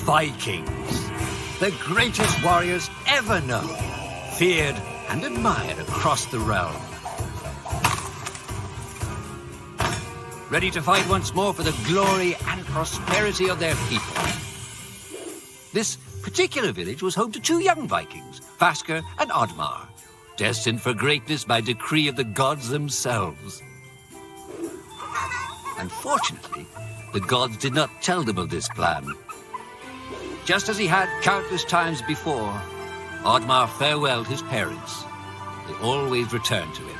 Vikings, the greatest warriors ever known, feared and admired across the realm. Ready to fight once more for the glory and prosperity of their people. This particular village was home to two young Vikings, Vasker and Oddmar, destined for greatness by decree of the gods themselves. Unfortunately, the gods did not tell them of this plan. Just as he had countless times before, Oddmar farewelled his parents. They always returned to him.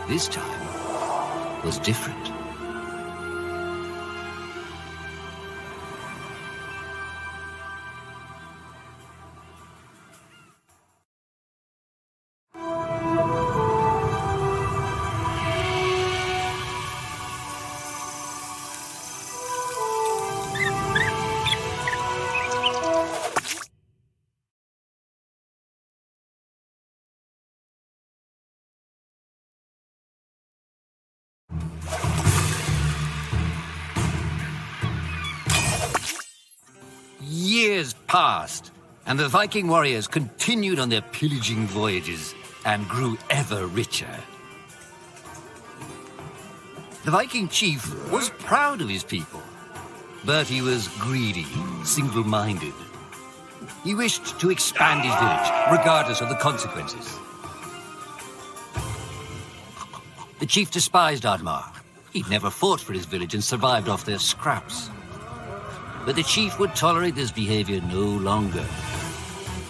This time was different. Years passed, and the Viking warriors continued on their pillaging voyages and grew ever richer. The Viking chief was proud of his people, but he was greedy, single-minded. He wished to expand his village, regardless of the consequences. The chief despised Oddmar. He'd never fought for his village and survived off their scraps. But the chief would tolerate this behavior no longer.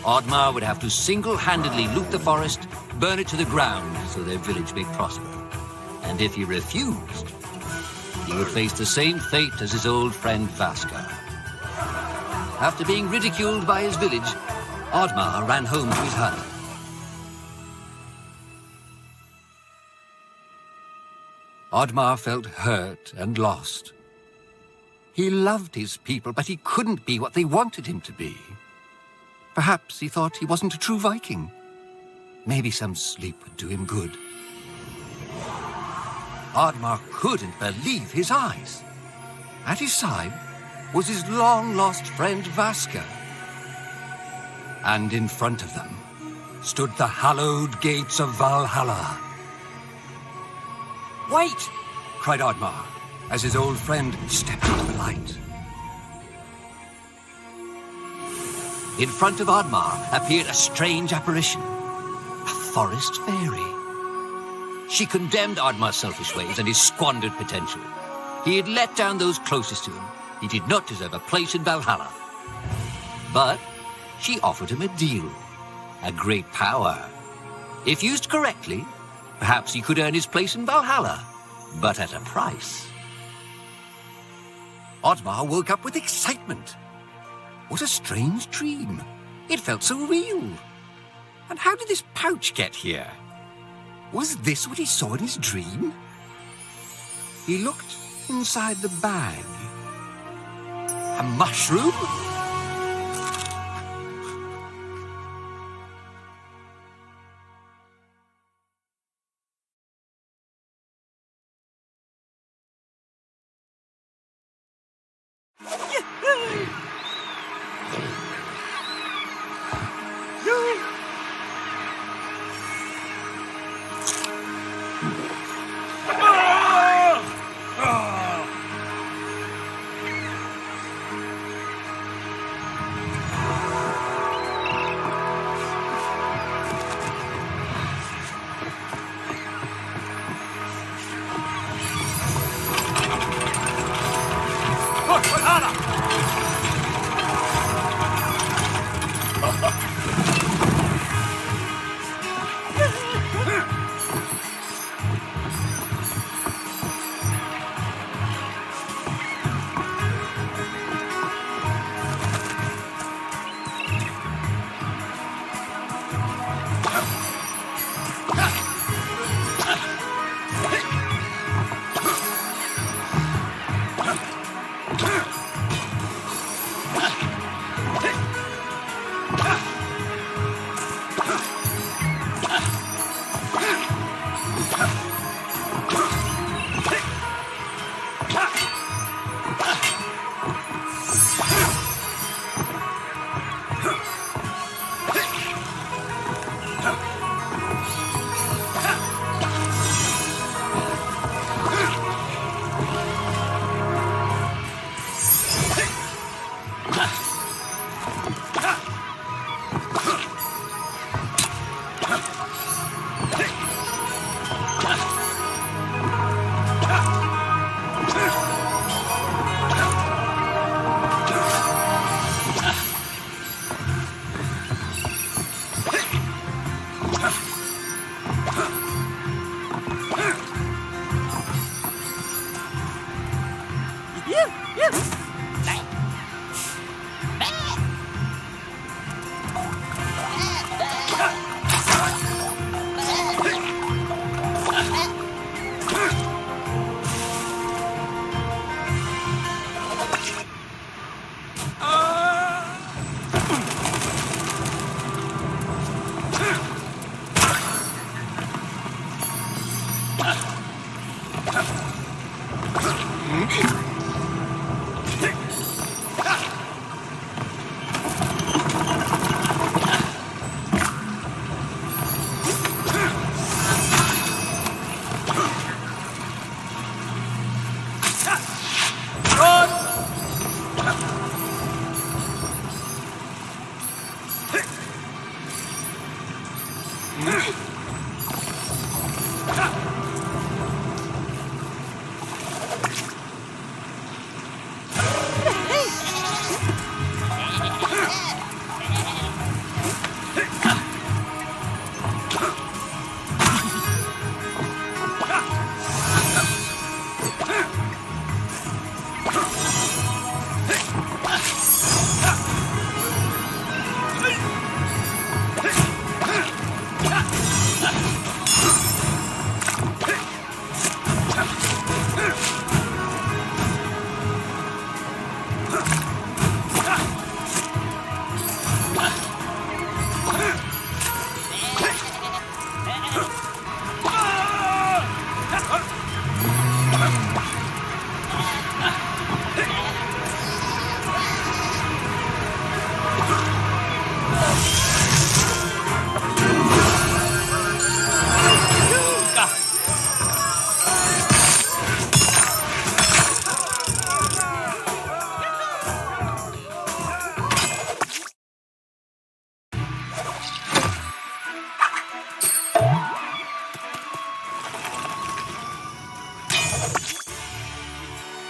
Oddmar would have to single-handedly loot the forest, burn it to the ground so their village may prosper. And if he refused, he would face the same fate as his old friend Vasker. After being ridiculed by his village, Oddmar ran home to his hut. Oddmar felt hurt and lost. He loved his people, but he couldn't be what they wanted him to be. Perhaps he thought he wasn't a true Viking. Maybe some sleep would do him good. Oddmar couldn't believe his eyes. At his side was his long-lost friend Vasker. And in front of them stood the hallowed gates of Valhalla. "Wait!" cried Oddmar, as his old friend stepped into the light. In front of Oddmar appeared a strange apparition, a forest fairy. She condemned Oddmar's selfish ways and his squandered potential. He had let down those closest to him. He did not deserve a place in Valhalla. But she offered him a deal, a great power. If used correctly, perhaps he could earn his place in Valhalla, but at a price. Oddmar woke up with excitement. What a strange dream. It felt so real. And how did this pouch get here? Was this what he saw in his dream? He looked inside the bag. A mushroom?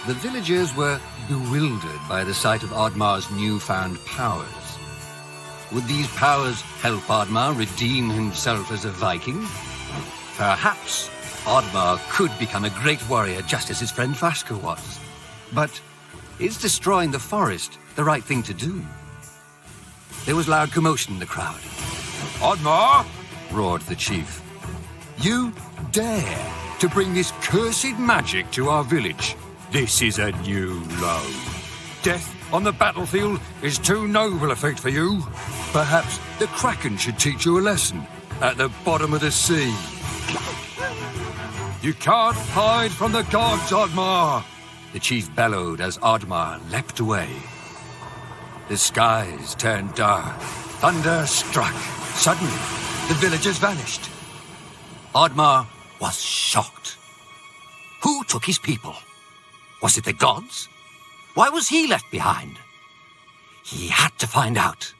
The villagers were bewildered by the sight of Oddmar's newfound powers. Would these powers help Oddmar redeem himself as a Viking? Perhaps Oddmar could become a great warrior just as his friend Vaska was. But is destroying the forest the right thing to do? There was loud commotion in the crowd. Oddmar! Roared the chief. You dare to bring this cursed magic to our village? This is a new low. Death on the battlefield is too noble a fate for you. Perhaps the Kraken should teach you a lesson at the bottom of the sea. You can't hide from the gods, Oddmar! The chief bellowed as Oddmar leapt away. The skies turned dark. Thunder struck. Suddenly, the villagers vanished. Oddmar was shocked. Who took his people? Was it the gods? Why was he left behind? He had to find out.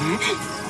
Hmm?